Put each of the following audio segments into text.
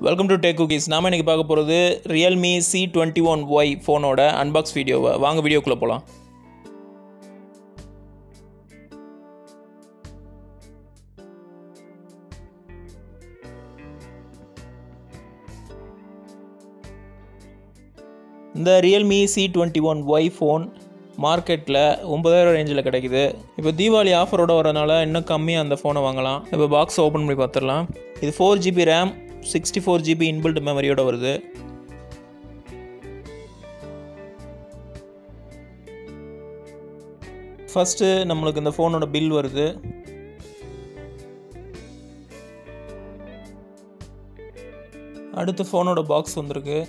Welcome to Tech Cookies. நாம இன்னைக்கு பார்க்க போறது Realme C21Y ஃபோனோட அன்பாக்ஸ் வீடியோவை. வாங்க வீடியோக்குள்ள போலாம். இந்த Realme C21Y ஃபோன் மார்க்கெட்டில் 9000 ரேஞ்சில் கிடைக்குது. இப்போ தீபாவளி ஆஃபரோட வரனால இன்னும் கம்மியாக அந்த ஃபோனை வாங்கலாம். இப்போ பாக்ஸ் ஓப்பன் பண்ணி பார்த்துடலாம். இது 4GB RAM 64GB இன்பில்ட் மெமரியோட வருது. ஃபர்ஸ்ட் நம்மளுக்கு இந்த ஃபோனோட பில் வருது. அடுத்து ஃபோனோட பாக்ஸ் வந்திருக்கு.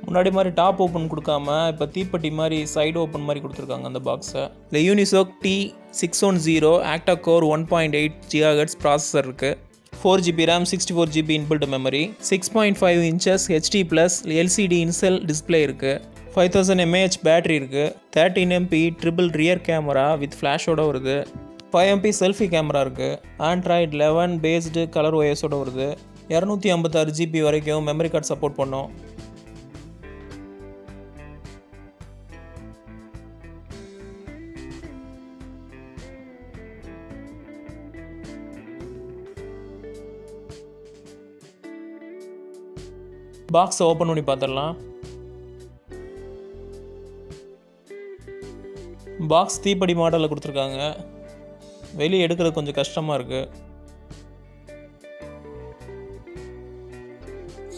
முன்னாடி மாதிரி டாப் ஓப்பன் கொடுக்காம இப்போ தீப்பெட்டி மாதிரி சைடு ஓப்பன் மாதிரி கொடுத்துருக்காங்க அந்த பாக்ஸை. இந்த Unisoc T610 octa core 1.8 GHz processor இருக்குது. 4GB RAM 64GB inbuilt memory, 6.5 inches HD+ LCD in cell display இருக்குது. 5000 mAh பேட்டரி இருக்குது. 13MP triple rear camera with ஃப்ளாஷோட வருது. 5MP செல்ஃபி கேமரா இருக்குது. ஆண்ட்ராய்டு 11 பேஸ்டு கலர் OSோட வருது. 256GB வரைக்கும் மெமரி கார்டு சப்போர்ட் பண்ணோம். பாக்ஸை ஓப்பன் பண்ணி பார்த்துடலாம். பாக்ஸ் தீப்பெட்டி மாடலில் கொடுத்துருக்காங்க. வெளியே எடுக்கிறது கொஞ்சம் கஷ்டமாக இருக்குது.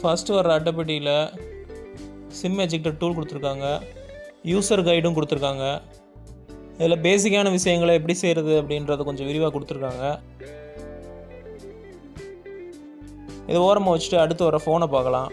ஃபஸ்ட்டு வர அட்டைப்பெட்டியில் சிம் எஜெக்டர் டூல் கொடுத்துருக்காங்க. யூசர் கைடும் கொடுத்துருக்காங்க. இதில் பேசிக்கான விஷயங்களை எப்படி செய்கிறது அப்படின்றத கொஞ்சம் விரிவாக கொடுத்துருக்காங்க. இதை ஓரமாக வச்சுட்டு அடுத்து வர ஃபோனை பார்க்கலாம்.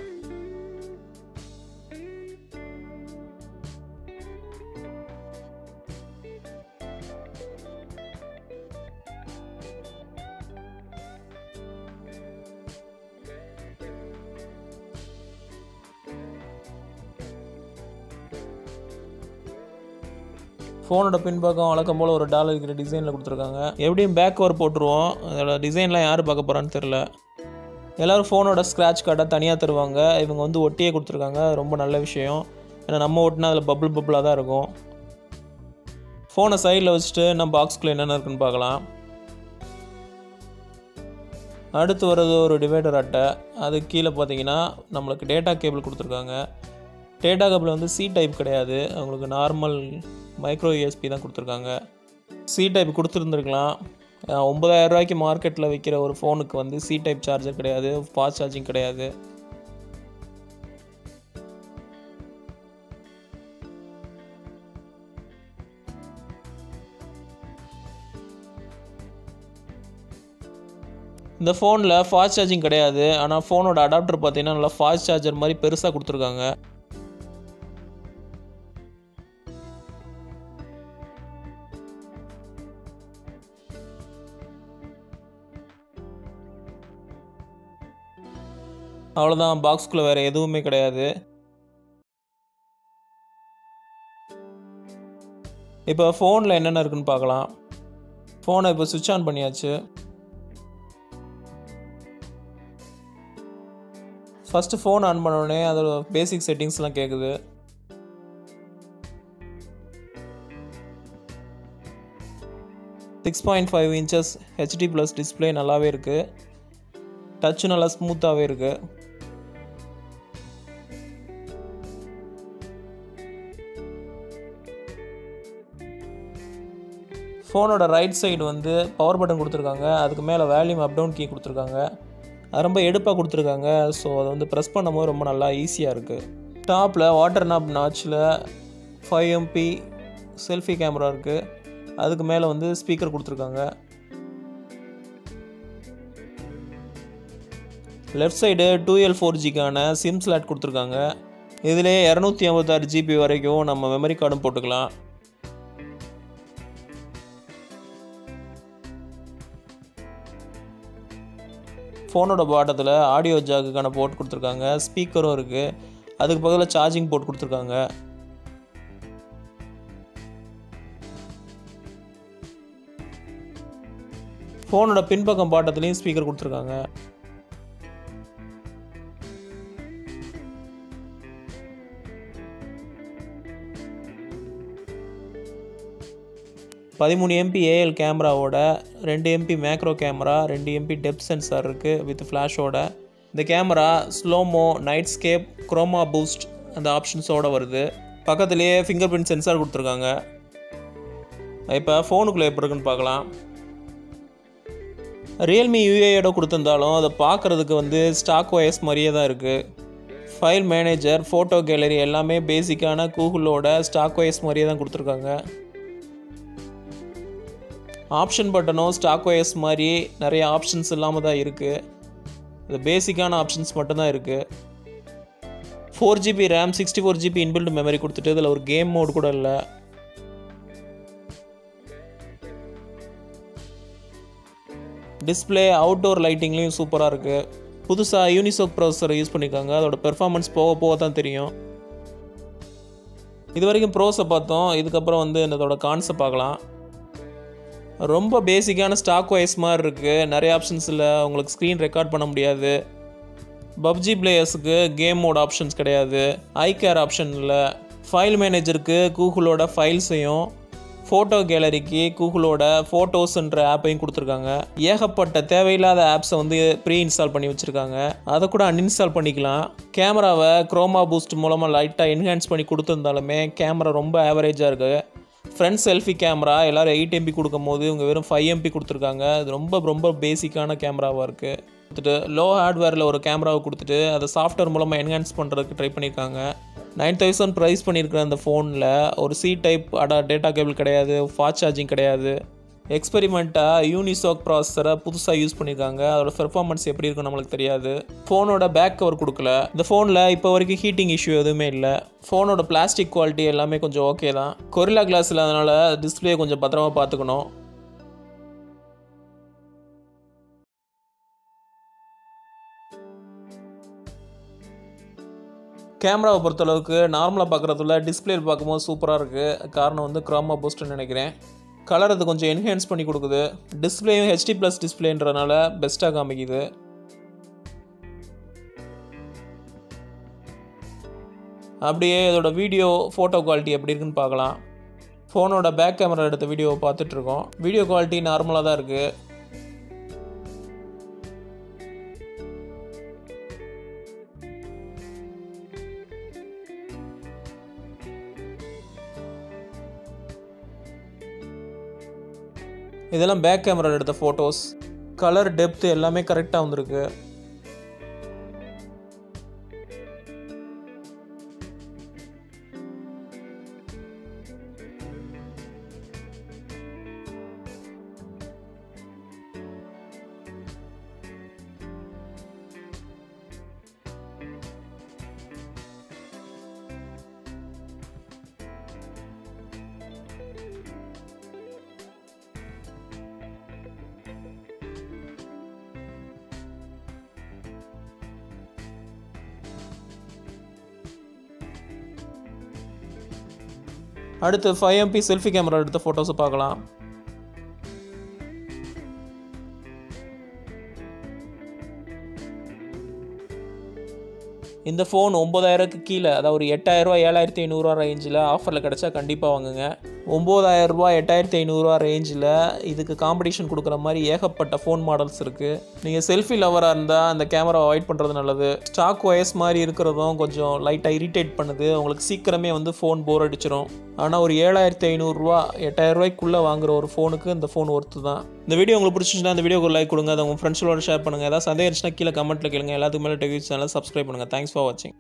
ஃபோனோட பின்பக்கம் வழக்கம் போல் ஒரு டாலர் இருக்கிற டிசைனில் கொடுத்துருக்காங்க. எப்படியும் பேக் கவர் போட்டுருவோம். அதோட டிசைன்லாம் யார் பார்க்க போகிறான்னு தெரில. எல்லோரும் ஃபோனோட ஸ்க்ராட்ச் கார்டை தனியாக தருவாங்க. இவங்க வந்து ஒட்டியே கொடுத்துருக்காங்க. ரொம்ப நல்ல விஷயம். ஏன்னா நம்ம ஒட்டினா அதில் பப்புளாக தான் இருக்கும். ஃபோனை சைடில் வச்சுட்டு நம்ம பாக்ஸ்குள்ளே என்னென்ன இருக்குன்னு பார்க்கலாம். அடுத்து வர்றது ஒரு டிவைடர் அட்டை. அது கீழே பார்த்தீங்கன்னா நம்மளுக்கு டேட்டா கேபிள் கொடுத்துருக்காங்க. டேட்டா கேபிள் வந்து C டைப் கிடையாது. அவங்களுக்கு நார்மல் மைக்ரோ USB தான் கொடுத்துருக்காங்க. C type கொடுத்துருந்துருக்கலாம். 9000 ரூபாய்க்கு மார்க்கெட்டில் விற்கிற ஒரு ஃபோனுக்கு வந்து C டைப் சார்ஜர் கிடையாது, ஃபாஸ்ட் சார்ஜிங் கிடையாது. இந்த ஃபோனில் ஃபாஸ்ட் சார்ஜிங் கிடையாது. ஆனால் ஃபோனோட அடாப்டர் பார்த்தீங்கன்னா நல்லா ஃபாஸ்ட் சார்ஜர் மாதிரி பெருசாக கொடுத்துருக்காங்க. அவ்வளோதான், பாக்ஸ்குள்ளே வேறு எதுவுமே கிடையாது. இப்போ ஃபோனில் என்னென்ன இருக்குன்னு பார்க்கலாம். ஃபோனை இப்போ சுவிட்ச் ஆன் பண்ணியாச்சு. ஃபஸ்ட்டு ஃபோன் ஆன் பண்ணோடனே அதோட பேசிக் செட்டிங்ஸ்லாம் கேட்குது. .5 inches HD+ டிஸ்பிளே நல்லாவே இருக்குது. டச்சு நல்லா ஸ்மூத்தாகவே இருக்குது. ஃபோனோட ரைட் சைடு வந்து பவர் பட்டன் கொடுத்துருக்காங்க. அதுக்கு மேலே வால்யூம் அப் டவுன் கீ கொடுத்துருக்காங்க. அது ரொம்ப எடுப்பாக கொடுத்துருக்காங்க. ஸோ அதை வந்து ப்ரெஸ் பண்ணும்போது ரொம்ப நல்லா ஈஸியாக இருக்குது. டாப்பில் வாட்டர் நாப் நாச்சில் 5MP செல்ஃபி கேமரா இருக்குது. அதுக்கு மேலே வந்து ஸ்பீக்கர் கொடுத்துருக்காங்க. லெஃப்ட் சைடு 2L4Gக்கான சிம் ஸ்லாட் கொடுத்துருக்காங்க. இதிலே 256GB வரைக்கும் நம்ம மெமரி கார்டும் போட்டுக்கலாம். ஃபோனோட பாட்டத்தில் ஆடியோ ஜாக்குக்கான போர்ட் கொடுத்துருக்காங்க. ஸ்பீக்கரும் இருக்குது. அதுக்கு பக்கத்தில் சார்ஜிங் போர்ட் கொடுத்துருக்காங்க. ஃபோனோட பின்பக்கம் பாட்டத்துலேயும் ஸ்பீக்கர் கொடுத்துருக்காங்க. 13 MP AL கேமராவோட 2 MP macro camera 2 MP depth sensor இருக்குது வித் ஃப்ளாஷோட. இந்த camera slow mo, nightscape, chroma boost அந்த ஆப்ஷன்ஸோடு வருது. பக்கத்துலேயே ஃபிங்கர் பிரிண்ட் சென்சார் கொடுத்துருக்காங்க. இப்போ ஃபோனுக்குள்ளே எப்படி இருக்குன்னு பார்க்கலாம். ரியல்மி யூஏயோட கொடுத்துருந்தாலும் அதை பார்க்குறதுக்கு ஸ்டாக் OS மாதிரியே தான் இருக்குது. ஃபைல் மேனேஜர், ஃபோட்டோ கேலரி எல்லாமே பேசிக்கான கூகுளோட ஸ்டாக் OS மாதிரியே தான் கொடுத்துருக்காங்க. ஆப்ஷன் பட்டனும் ஸ்டாக் OS மாதிரி நிறைய ஆப்ஷன்ஸ் இல்லாமல் தான் இருக்குது. இது பேசிக்கான ஆப்ஷன்ஸ் மட்டும்தான் இருக்குது. 4GB RAM 64GB inbuilt memory கொடுத்துட்டு இதில் ஒரு கேம் மோட் கூட இல்லை. டிஸ்பிளே அவுட்டோர் லைட்டிங்லேயும் சூப்பராக இருக்குது. புதுசாக யூனிசோக் ப்ராசஸரை யூஸ் பண்ணியிருக்காங்க. அதோட பெர்ஃபார்மன்ஸ் போக போக தான் தெரியும். இது வரைக்கும் ப்ரோஸை பார்த்தோம். இதுக்கப்புறம் இதோட கான்ஸை பார்க்கலாம். ரொம்ப பேசிக்கான ஸ்டாக் OS மாதிரி இருக்குது. நிறைய ஆப்ஷன்ஸ் இல்லை. உங்களுக்கு ஸ்க்ரீன் ரெக்கார்ட் பண்ண முடியாது. பப்ஜி பிளேயர்ஸுக்கு கேம் மோட் ஆப்ஷன்ஸ் கிடையாது. ஐகேர் ஆப்ஷன் இல்லை. ஃபைல் மேனேஜருக்கு கூகுளோட ஃபைல்ஸையும், ஃபோட்டோ கேலரிக்கு கூகுளோட ஃபோட்டோஸ்ன்ற ஆப்பையும் கொடுத்துருக்காங்க. ஏகப்பட்ட தேவையில்லாத ஆப்ஸை ப்ரீ இன்ஸ்டால் பண்ணி வச்சுருக்காங்க. அதை கூட அன்இன்ஸ்டால் பண்ணிக்கலாம். கேமராவை குரோமா பூஸ்ட் மூலமாக லைட்டாக என்ஹான்ஸ் பண்ணி கொடுத்துருந்தாலுமே கேமரா ரொம்ப ஆவரேஜாக இருக்குது. ஃப்ரண்ட் செல்ஃபி கேமரா எல்லோரும் 8 MP கொடுக்கும் போது இவங்க வெறும் 5 MP கொடுத்துருக்காங்க. அது ரொம்ப பேசிக்கான கேமராவாக இருக்குது. கொடுத்துட்டு லோ ஹார்ட்வேரில் ஒரு கேமராவை கொடுத்துட்டு அதை சாஃப்ட்வேர் மூலமாக என்ஹான்ஸ் பண்ணுறதுக்கு ட்ரை பண்ணியிருக்காங்க. 9000 ப்ரைஸ் பண்ணியிருக்கிற அந்த ஃபோனில் ஒரு C டைப் டேட்டா கேபிள் கிடையாது, ஃபாஸ்ட் சார்ஜிங் கிடையாது. எக்ஸ்பெரிமெண்ட்டாக யூனிசோக் ப்ராசஸரை புதுசாக யூஸ் பண்ணியிருக்காங்க. அதோட பெர்ஃபார்மன்ஸ் எப்படி இருக்குன்னு நம்மளுக்கு தெரியாது. ஃபோனோட பேக் கவர் கொடுக்கல. இந்த ஃபோனில் இப்போ வரைக்கும் ஹீட்டிங் இஷ்யூ எதுவுமே இல்லை. ஃபோனோட பிளாஸ்டிக் குவாலிட்டி எல்லாமே கொஞ்சம் ஓகே தான். கொரில்லா கிளாஸ் இல்லாதனால டிஸ்பிளே கொஞ்சம் பத்திரமா பார்த்துக்கணும். கேமராவை பொறுத்தளவுக்கு நார்மலாக பார்க்குறதுல டிஸ்பிளேயில் பார்க்கும்போது சூப்பராக இருக்குது. காரணம் குரோமா பூஸ்ட்னு நினைக்கிறேன். கலர் அது கொஞ்சம் என்ஹான்ஸ் பண்ணி கொடுக்குது. டிஸ்பிளேயும் HD+ டிஸ்பிளேன்றனால பெஸ்ட்டாக காமிக்குது. அப்படியே இதோட வீடியோ ஃபோட்டோ குவாலிட்டி எப்படி இருக்குன்னு பார்க்கலாம். ஃபோனோட பேக் கேமரா எடுத்த வீடியோவை பார்த்துட்ருக்கோம். வீடியோ குவாலிட்டி நார்மலாக தான் இருக்குது. இதெல்லாம் பேக் கேமரா எடுத்த ஃபோட்டோஸ். கலர் டெப்த் எல்லாமே கரெக்டாக வந்திருக்கு. அடுத்து 5 MP செல்ஃபி கேமரா எடுத்த ஃபோட்டோஸை பார்க்கலாம். இந்த ஃபோன் 9000க்கு கீழே, அதாவது ஒரு 8000 ரூபா 7500 ரேஞ்சில் ஆஃபரில் கிடச்சா கண்டிப்பாக வாங்குங்க. 9000 ரூபா 8500 ரேஞ்சில் இதுக்கு காம்படிஷன் கொடுக்குற மாதிரி ஏகப்பட்ட ஃபோன் மாடல்ஸ் இருக்குது. நீங்கள் செல்ஃபி லவராக இருந்தால் அந்த கேமரா அவாய்ட் பண்ணுறது நல்லது. ஸ்டாக் OS மாதிரி இருக்கிறதும் கொஞ்சம் லைட்டாக இரிட்டேட் பண்ணுது. உங்களுக்கு சீக்கிரமே ஃபோன் போர் அடிச்சிடும். ஆனால் ஒரு 7500 ரூபா 8000 ரூபாய்க்குள்ளே வாங்குற ஒரு ஃபோனுக்கு இந்த ஃபோன் ஒர்த்து தான். இந்த வீடியோ உங்களுக்கு பிடிச்சிருந்துச்சுன்னா அந்த வீடியோக்கு லைக் கொடுங்க. அதை உங்கள் ஃப்ரெண்ட்ஸோட ஷேர் பண்ணுங்கள். ஏதாவது சந்தேகம் இருந்துச்சுன்னா கீழே கமெண்ட்டில் கேளுங்க. எல்லாத்துக்கு மேலே டெக் சேனலை சப்ஸ்கிரைப் பண்ணுங்கள். தேங்க்ஸ் ஃபார் வாட்சிங்.